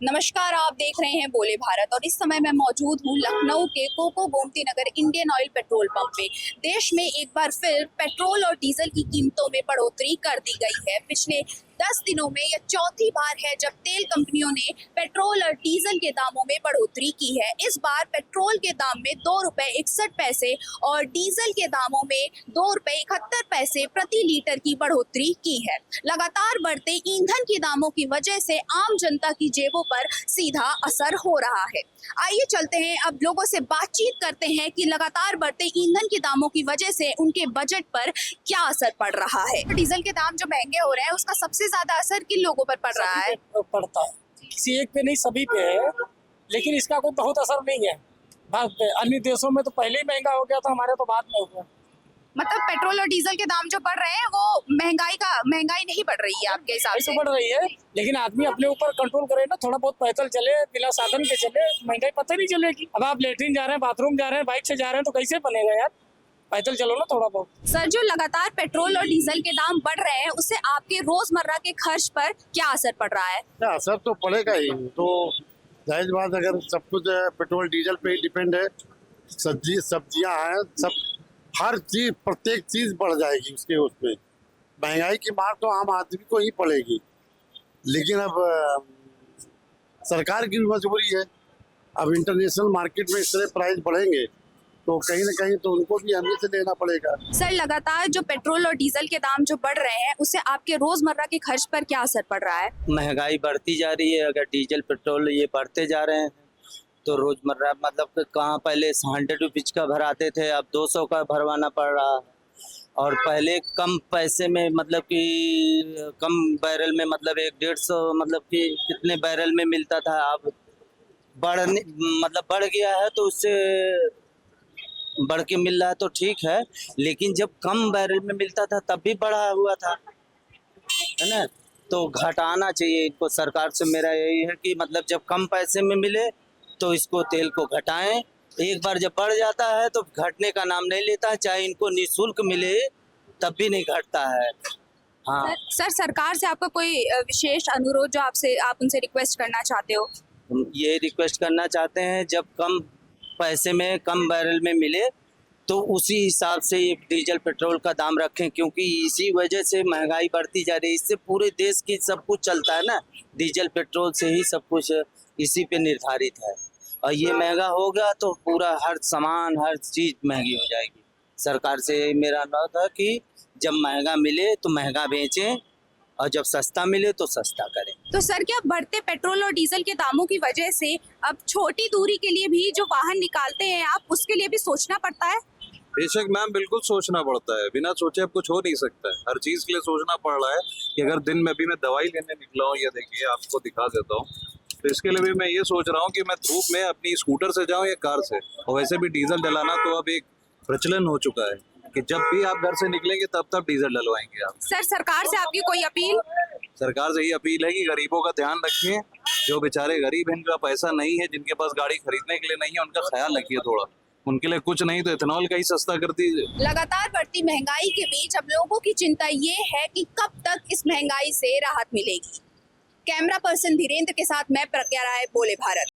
नमस्कार, आप देख रहे हैं बोले भारत और इस समय मैं मौजूद हूँ लखनऊ के cocoa Gomti Nagar Indian oil petrol pump पे। देश में एक बार फिर पेट्रोल और डीजल की कीमतों में बढ़ोतरी कर दी गई है। पिछले 10 दिनों में यह चौथी बार है जब तेल कंपनियों ने पेट्रोल और डीजल के दामों में बढ़ोतरी की है। इस बार पेट्रोल के दाम में 2 रुपए 61 पैसे और डीजल के दामों में 2 रुपए 71 पैसे प्रति लीटर की बढ़ोतरी की है। लगातार बढ़ते ईंधन के दामों की वजह से आम जनता की जेबों पर सीधा असर हो रहा है। आइए चलते हैं, अब लोगों से बातचीत करते हैं कि लगातार बढ़ते ईंधन के दामों की वजह से उनके बजट पर क्या असर पड़ रहा है। डीजल के दाम जो महंगे हो रहे हैं उसका सबसे ज्यादा असर किन लोगों पर पड़ रहा है? पड़ता है, किसी एक पे नहीं सभी पे है, लेकिन इसका कोई बहुत असर नहीं है। अन्य देशों में तो पहले ही महंगा हो गया था, हमारे तो बाद में हो गया। मतलब पेट्रोल और डीजल के दाम जो बढ़ रहे हैं वो महंगाई नहीं बढ़ रही है आपके हिसाब से? बढ़ रही है, लेकिन आदमी अपने ऊपर कंट्रोल करे ना, थोड़ा बहुत पैदल चले, बिना साधन के चले, महंगाई पता नहीं चलेगी। अब आप लेटरिन जा रहे हैं, बाथरूम जा रहे हैं, बाइक से जा रहे हैं, तो कैसे बनेगा यार? पैदल चलो ना थोड़ा बहुत। सर, जो लगातार पेट्रोल और डीजल के दाम बढ़ रहे हैं उससे आपके रोजमर्रा के खर्च पर क्या असर पड़ रहा है? असर तो पड़ेगा ही। तो जाहिर बात, अगर सब कुछ पेट्रोल डीजल पे ही डिपेंड है, सब्जियां हैं, सब हर चीज, प्रत्येक चीज बढ़ जाएगी उसके उसमें। महंगाई की मार तो आम आदमी को ही पड़ेगी, लेकिन अब सरकार की भी मजबूरी है। अब इंटरनेशनल मार्केट में इस तरह प्राइस बढ़ेंगे तो कहीं ना कहीं तो उनको भी हमें से लेना पड़ेगा। सर, लगातार जो पेट्रोल और डीजल के दाम जो बढ़ रहे हैं उससे आपके रोजमर्रा के खर्च पर क्या असर पड़ रहा है? महंगाई बढ़ती जा रही है। अगर डीजल पेट्रोल ये बढ़ते जा रहे हैं तो रोजमर्रा मतलब कि कहाँ पहले 100 रुपीज का भराते थे, अब 200 का भरवाना पड़ रहा है। और पहले कम पैसे में मतलब कि कम बैरल में मतलब 150 मतलब कि कितने बैरल में मिलता था, अब बढ़ गया है, तो उससे बढ़ के मिल रहा है तो ठीक है, लेकिन जब कम बैरल में मिलता था तब भी बढ़ा हुआ था, है ना? तो घटाना चाहिए इनको। सरकार से मेरा यही है कि मतलब जब कम पैसे में मिले तो इसको तेल को घटाएं। एक बार जब बढ़ जाता है तो घटने का नाम नहीं लेता है, चाहे इनको निःशुल्क मिले तब भी नहीं घटता है। हाँ सर, सरकार से आपका कोई विशेष अनुरोध जो आप उनसे रिक्वेस्ट करना चाहते हो? हम ये रिक्वेस्ट करना चाहते हैं, जब कम पैसे में कम बैरल में मिले तो उसी हिसाब से ये डीजल पेट्रोल का दाम रखें, क्योंकि इसी वजह से महंगाई बढ़ती जा रही है। इससे पूरे देश की सब कुछ चलता है ना, डीजल पेट्रोल से ही सब कुछ इसी पे निर्धारित है। और ये महंगा होगा तो पूरा हर सामान हर चीज महंगी हो जाएगी। सरकार से मेरा अनुरोध है कि जब महंगा मिले तो महंगा बेचें और जब सस्ता मिले तो सस्ता करें। तो सर, क्या बढ़ते पेट्रोल और डीजल के दामों की वजह से अब छोटी दूरी के लिए भी जो वाहन निकालते हैं आप, उसके लिए भी सोचना पड़ता है? बेशक मैम, बिल्कुल सोचना पड़ता है। बिना सोचे अब कुछ हो नहीं सकता है। हर चीज के लिए सोचना पड़ रहा है कि अगर दिन में भी मैं दवाई लेने निकला हूँ, ये देखिए आपको दिखा देता हूँ, तो इसके लिए भी मैं ये सोच रहा हूँ कि मैं धूप में अपनी स्कूटर से जाऊँ या कार से। और वैसे भी डीजल डलाना तो अब एक प्रचलन हो चुका है कि जब भी आप घर से निकलेंगे तब डीजल डलवाएंगे आप। सर, सरकार से आपकी कोई अपील? सरकार से यही अपील है कि गरीबों का ध्यान रखिए। जो बेचारे गरीब हैं, जिनका पैसा नहीं है, जिनके पास गाड़ी खरीदने के लिए नहीं है, उनका ख्याल रखिए थोड़ा। उनके लिए कुछ नहीं तो इथेनॉल का ही सस्ता कर दीजिए। लगातार बढ़ती महंगाई के बीच अब लोगों की चिंता ये है कि कब तक इस महंगाई से राहत मिलेगी। कैमरा पर्सन धीरेन्द्र के साथ मैं प्रज्ञा राय, बोले भारत।